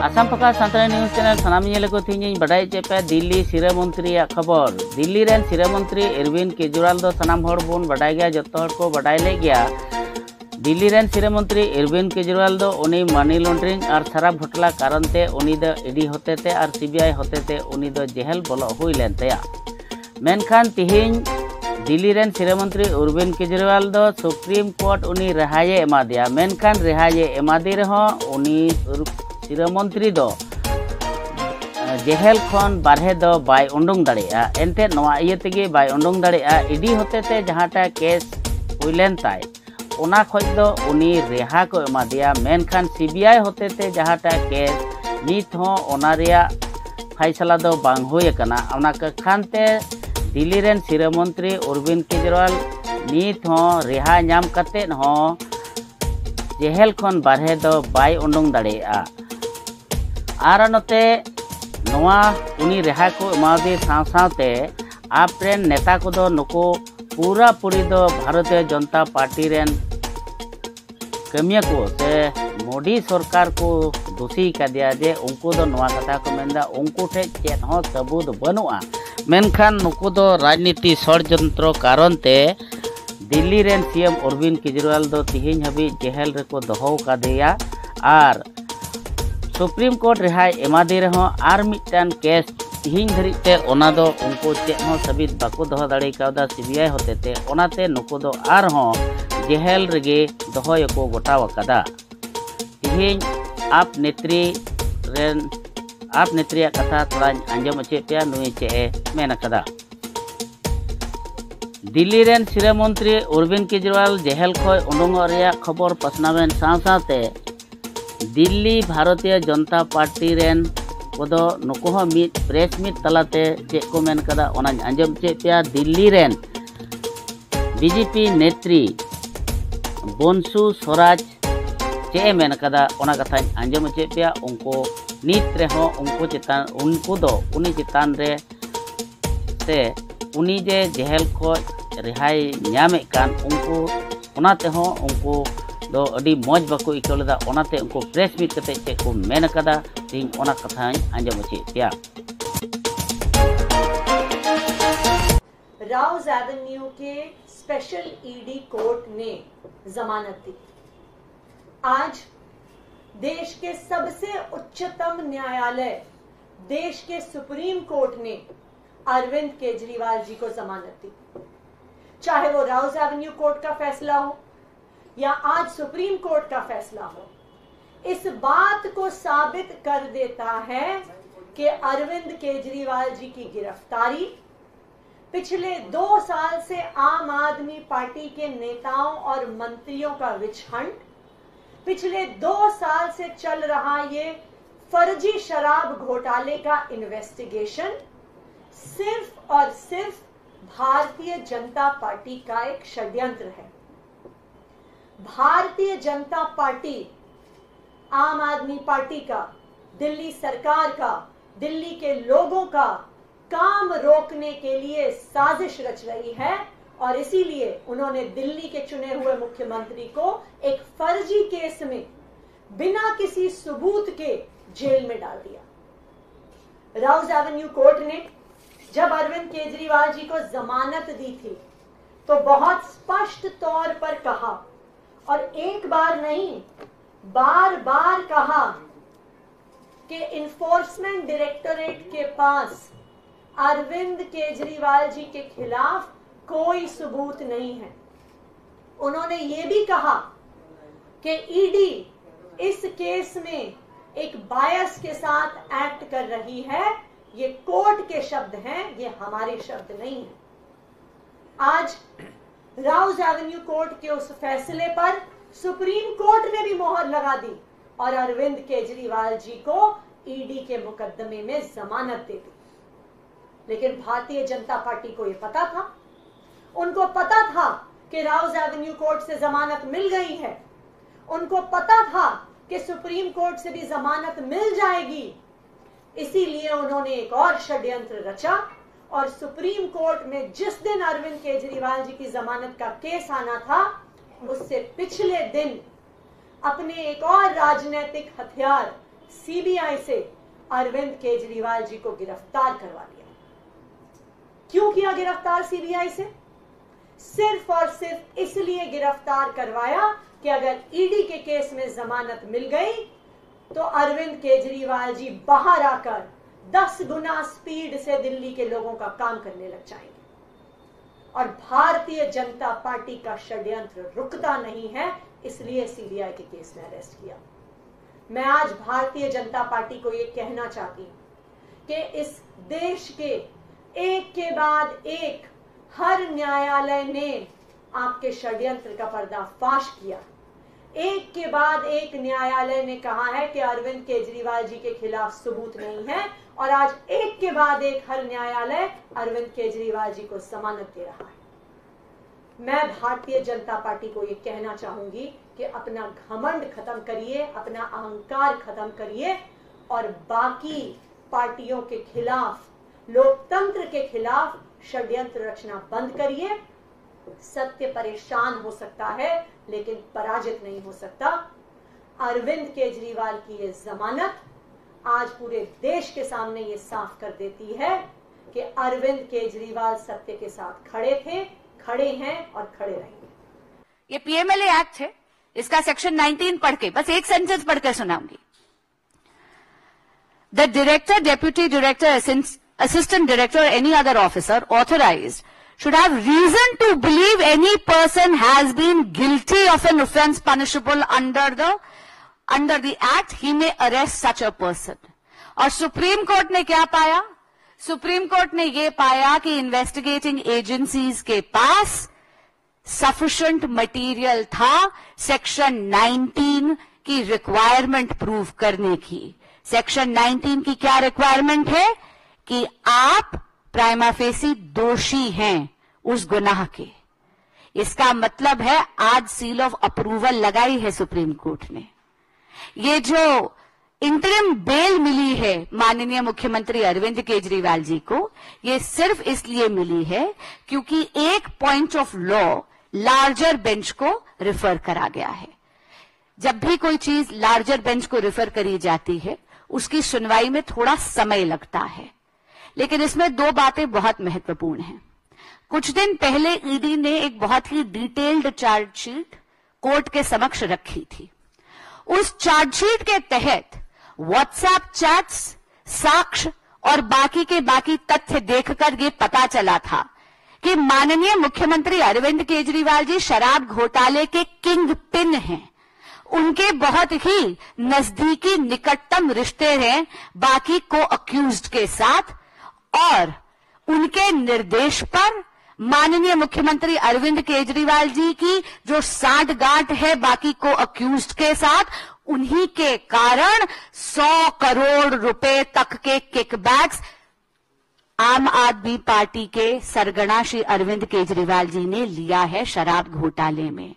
आसाम पका Santali news channel सानामिया को थी बड़ाई चेपे दिल्ली सिरा मंत्री खबर दिल्ली रेन सिरा मंत्री अरविंद केजरीवाल दो सनाम हर बोन बड़ाई गया जतो हर को बड़ाई ले गया दिल्ली रेन सिरा मंत्री अरविंद केजरीवाल दो उनी मनी लॉन्ड्रिंग और शराब घोटाला कारण ते उनी दो ईडी होते ते और सीबीआई होते ते उनी दो जेल बोलो हुई लेन तया मेनखान तिहिन दिल्ली रेन सिरा मंत्री अरविंद केजरीवाल दो सुप्रीम कोर्ट उनी रिहाये एमा दिया मेनखान रिहाये एमा दे रहो उनी सिरा मंत्री दो जेल खन बारहे दो बाय उंडुंग दाड़ेया एनते नवा इये तेगे बाय उंडुंग दाड़ेया ईडी होते ते जहाटा केस हुइलेन ताय ओना खोज दो उनी रेहा को एमा दिया मेनखान सीबीआई होते ते जहाटा केस नित हो ओना रिया फैसला दो बांग हुई कना ओना खानते दिल्ली रेन सिरा मंत्री अरविंद केजरीवाल नित हो रेहा नाम कते हो जेल खन बारहे दो बाय उंडुंग दाड़ेया आर नोते नवा उनी रेहा को एमादे साथे आपरेन नेता को दो नुको पूरा पूरी दो भारतीय जनता पार्टी रेन कमिया को से मोदी सरकार को दोषी कर दिया जे उनको दो नवा कथा को मेंदा उनको ठे चेत हो सबूत बनुआ मेनखान नुको दो राजनीति षड्यंत्र कारण ते दिल्ली रेन सीएम अरविंद केजरीवाल दो तिहिन हबी जेल रे को दोहो का दिया और सुप्रीम कोर्ट रिहाई एमा दे रहो आर मिटन केस तिहिन धरी ते ओना दो उनको चेत हो सबित बाको दोहो दाड़े कावदा सीबीआई होते ते ओनाते नुको दो आर हो जेल रेगे दोहोय को गोटाव कदा तिहिन आप नेत्री कथा थोड़ा आंजम अचे पे नुई चे मेन कदा दिल्ली रेन सिरा मंत्री अरविंद केजरीवाल जेल खय उडुंग रेया खबर पसनावेन साथे दिल्ली भारतीय जनता पार्टी रेन कोदो नुको हो मिट प्रेस मिट तलाते चेक को मेन कदा ओना आंजम चे पे दिल्ली रेन बीजेपी नेत्री बंसु स्वराज चे मेन कदा ओना कथा आंजम चे पे उनको नित रे हो उनको चितान उनको दो उनी चितान रे से उनी जे जेल को रिहाई न्यामे कान उनको ओनाते हो उनको दो अडी मौज बाको इकलदा ओनाते उनको प्रेस मीट कते चे को मेन कदा तीन ओना कथा आंजम चे पिया राउज एवेन्यू के स्पेशल ईडी कोर्ट ने जमानत दी। आज देश के सबसे उच्चतम न्यायालय देश के सुप्रीम कोर्ट ने अरविंद केजरीवाल जी को जमानत दी। चाहे वो राउज एवेन्यू कोर्ट का फैसला हो या आज सुप्रीम कोर्ट का फैसला हो, इस बात को साबित कर देता है कि अरविंद केजरीवाल जी की गिरफ्तारी पिछले 2 साल से आम आदमी पार्टी के नेताओं और मंत्रियों का विच हंट, पिछले 2 साल से चल रहा ये फर्जी शराब घोटाले का इन्वेस्टिगेशन सिर्फ और सिर्फ भारतीय जनता पार्टी का एक षड्यंत्र है। भारतीय जनता पार्टी आम आदमी पार्टी का, दिल्ली सरकार का, दिल्ली के लोगों का काम रोकने के लिए साजिश रच रही है और इसीलिए उन्होंने दिल्ली के चुने हुए मुख्यमंत्री को एक फर्जी केस में बिना किसी सबूत के जेल में डाल दिया। राउज एवेन्यू कोर्ट ने जब अरविंद केजरीवाल जी को जमानत दी थी तो बहुत स्पष्ट तौर पर कहा और एक बार नहीं बार बार कहा कि इन्फोर्समेंट डायरेक्टोरेट के पास अरविंद केजरीवाल जी के खिलाफ कोई सबूत नहीं है। उन्होंने ये भी कहा कि ईडी इस केस में एक बायस के साथ एक्ट कर रही है। ये कोर्ट के शब्द हैं, ये हमारे शब्द नहीं हैं। आज राउज एवेन्यू कोर्ट के उस फैसले पर सुप्रीम कोर्ट ने भी मोहर लगा दी और अरविंद केजरीवाल जी को ईडी के मुकदमे में जमानत दे दी। लेकिन भारतीय जनता पार्टी को यह पता था, उनको पता था कि राउज एवेन्यू कोर्ट से जमानत मिल गई है, उनको पता था कि सुप्रीम कोर्ट से भी जमानत मिल जाएगी। इसीलिए उन्होंने एक और षड्यंत्र रचा और सुप्रीम कोर्ट में जिस दिन अरविंद केजरीवाल जी की जमानत का केस आना था उससे पिछले दिन अपने एक और राजनीतिक हथियार सीबीआई से अरविंद केजरीवाल जी को गिरफ्तार करवा लिया। क्यों किया गिरफ्तार सीबीआई से? सिर्फ और सिर्फ इसलिए गिरफ्तार करवाया कि अगर ईडी के केस में जमानत मिल गई तो अरविंद केजरीवाल जी बाहर आकर 10 गुना स्पीड से दिल्ली के लोगों का काम करने लग जाएंगे। और भारतीय जनता पार्टी का षड्यंत्र रुकता नहीं है, इसलिए सीबीआई के केस में अरेस्ट किया। मैं आज भारतीय जनता पार्टी को यह कहना चाहती हूं कि इस देश के एक के बाद एक हर न्यायालय ने आपके षड्यंत्र का पर्दाफाश किया। एक के बाद एक न्यायालय ने कहा है कि अरविंद केजरीवाल जी के खिलाफ सबूत नहीं है, और आज एक के बाद एक हर न्यायालय अरविंद केजरीवाल जी को जमानत दे रहा है। मैं भारतीय जनता पार्टी को यह कहना चाहूंगी कि अपना घमंड खत्म करिए, अपना अहंकार खत्म करिए, और बाकी पार्टियों के खिलाफ, लोकतंत्र के खिलाफ षड्यंत्र रचना बंद करिए। सत्य परेशान हो सकता है लेकिन पराजित नहीं हो सकता। अरविंद केजरीवाल की ये जमानत आज पूरे देश के सामने ये साफ कर देती है कि अरविंद केजरीवाल सत्य के साथ खड़े थे, खड़े हैं और खड़े रहेंगे। ये पीएमएलए एक्ट है, इसका सेक्शन 19 पढ़ के बस एक सेंटेंस पढ़ के सुनाऊंगी। The director, deputy director, assistant director or any other officer authorized should have reason to believe any person has been guilty of an offence punishable under the act, he may arrest such a person. और supreme court ने क्या पाया? Supreme court ने ये पाया कि investigating agencies के पास sufficient material था सेक्शन 19 की रिक्वायरमेंट प्रूव करने की। सेक्शन 19 की क्या रिक्वायरमेंट है? कि आप प्राइमा फेसी दोषी हैं उस गुनाह के। इसका मतलब है आज सील ऑफ अप्रूवल लगाई है सुप्रीम कोर्ट ने। ये जो इंटरिम बेल मिली है माननीय मुख्यमंत्री अरविंद केजरीवाल जी को, ये सिर्फ इसलिए मिली है क्योंकि एक point of law larger bench को रिफर करा गया है। जब भी कोई चीज लार्जर बेंच को रिफर करी जाती है उसकी सुनवाई में थोड़ा समय लगता है, लेकिन इसमें दो बातें बहुत महत्वपूर्ण हैं। कुछ दिन पहले ईडी ने एक बहुत ही डिटेल्ड चार्जशीट कोर्ट के समक्ष रखी थी। उस चार्जशीट के तहत व्हाट्सएप चैट्स, साक्ष्य और बाकी के बाकी तथ्य देखकर ये पता चला था कि माननीय मुख्यमंत्री अरविंद केजरीवाल जी शराब घोटाले के किंग पिन हैं। उनके बहुत ही नजदीकी निकटतम रिश्ते हैं बाकी को अक्यूज्ड के साथ, और उनके निर्देश पर माननीय मुख्यमंत्री अरविंद केजरीवाल जी की जो साठगांठ है बाकी को अक्यूज्ड के साथ, उन्हीं के कारण 100 करोड़ रुपए तक के किकबैक्स आम आदमी पार्टी के सरगना श्री अरविंद केजरीवाल जी ने लिया है शराब घोटाले में।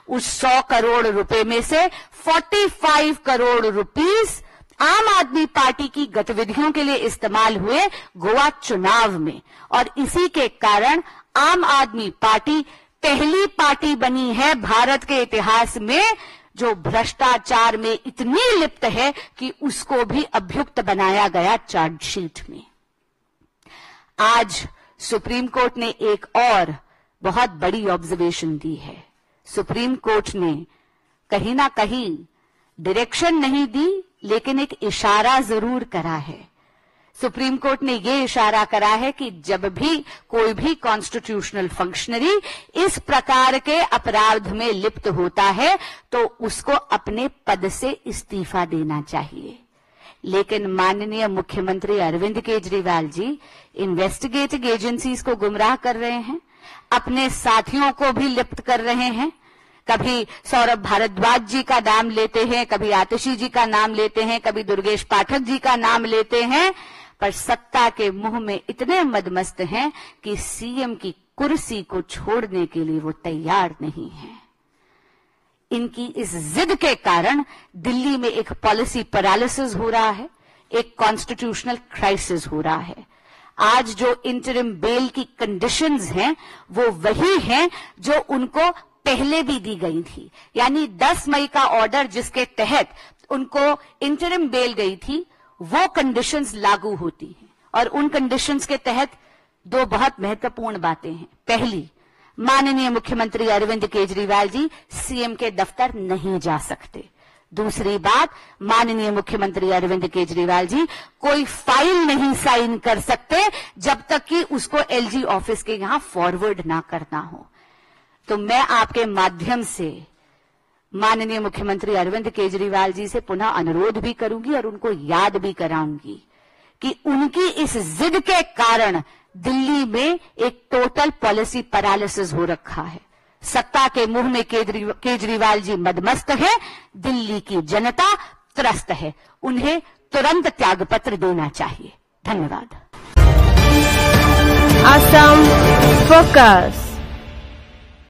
उस 100 करोड़ रुपए में से 45 करोड़ रुपीस आम आदमी पार्टी की गतिविधियों के लिए इस्तेमाल हुए गोवा चुनाव में, और इसी के कारण आम आदमी पार्टी पहली पार्टी बनी है भारत के इतिहास में जो भ्रष्टाचार में इतनी लिप्त है कि उसको भी अभियुक्त बनाया गया चार्जशीट में। आज सुप्रीम कोर्ट ने एक और बहुत बड़ी ऑब्जर्वेशन दी है। सुप्रीम कोर्ट ने कहीं ना कहीं डायरेक्शन नहीं दी लेकिन एक इशारा जरूर करा है। सुप्रीम कोर्ट ने यह इशारा करा है कि जब भी कोई भी कॉन्स्टिट्यूशनल फंक्शनरी इस प्रकार के अपराध में लिप्त होता है तो उसको अपने पद से इस्तीफा देना चाहिए। लेकिन माननीय मुख्यमंत्री अरविंद केजरीवाल जी इन्वेस्टिगेटिंग एजेंसीज को गुमराह कर रहे हैं, अपने साथियों को भी लिप्त कर रहे हैं। कभी सौरभ भारद्वाज जी का नाम लेते हैं, कभी आतिशी जी का नाम लेते हैं, कभी दुर्गेश पाठक जी का नाम लेते हैं, पर सत्ता के मुंह में इतने मदमस्त हैं कि सीएम की कुर्सी को छोड़ने के लिए वो तैयार नहीं है। इनकी इस जिद के कारण दिल्ली में एक पॉलिसी पैरालिसिस हो रहा है, एक कॉन्स्टिट्यूशनल क्राइसिस हो रहा है। आज जो इंटरिम बेल की कंडीशंस हैं वो वही हैं जो उनको पहले भी दी गई थी, यानी 10 मई का ऑर्डर जिसके तहत उनको इंटरिम बेल गई थी, वो कंडीशंस लागू होती हैं। और उन कंडीशंस के तहत दो बहुत महत्वपूर्ण बातें हैं। पहली, माननीय मुख्यमंत्री अरविंद केजरीवाल जी सीएम के दफ्तर नहीं जा सकते। दूसरी बात, माननीय मुख्यमंत्री अरविंद केजरीवाल जी कोई फाइल नहीं साइन कर सकते जब तक कि उसको एलजी ऑफिस के यहां फॉरवर्ड ना करना हो। तो मैं आपके माध्यम से माननीय मुख्यमंत्री अरविंद केजरीवाल जी से पुनः अनुरोध भी करूंगी और उनको याद भी कराऊंगी कि उनकी इस जिद के कारण दिल्ली में एक टोटल पॉलिसी पैरालिसिस हो रखा है। सत्ता के मुंह में केजरीवाल जी मदमस्त है, दिल्ली की जनता त्रस्त है। उन्हें तुरंत त्यागपत्र देना चाहिए। धन्यवाद। असम फोकस।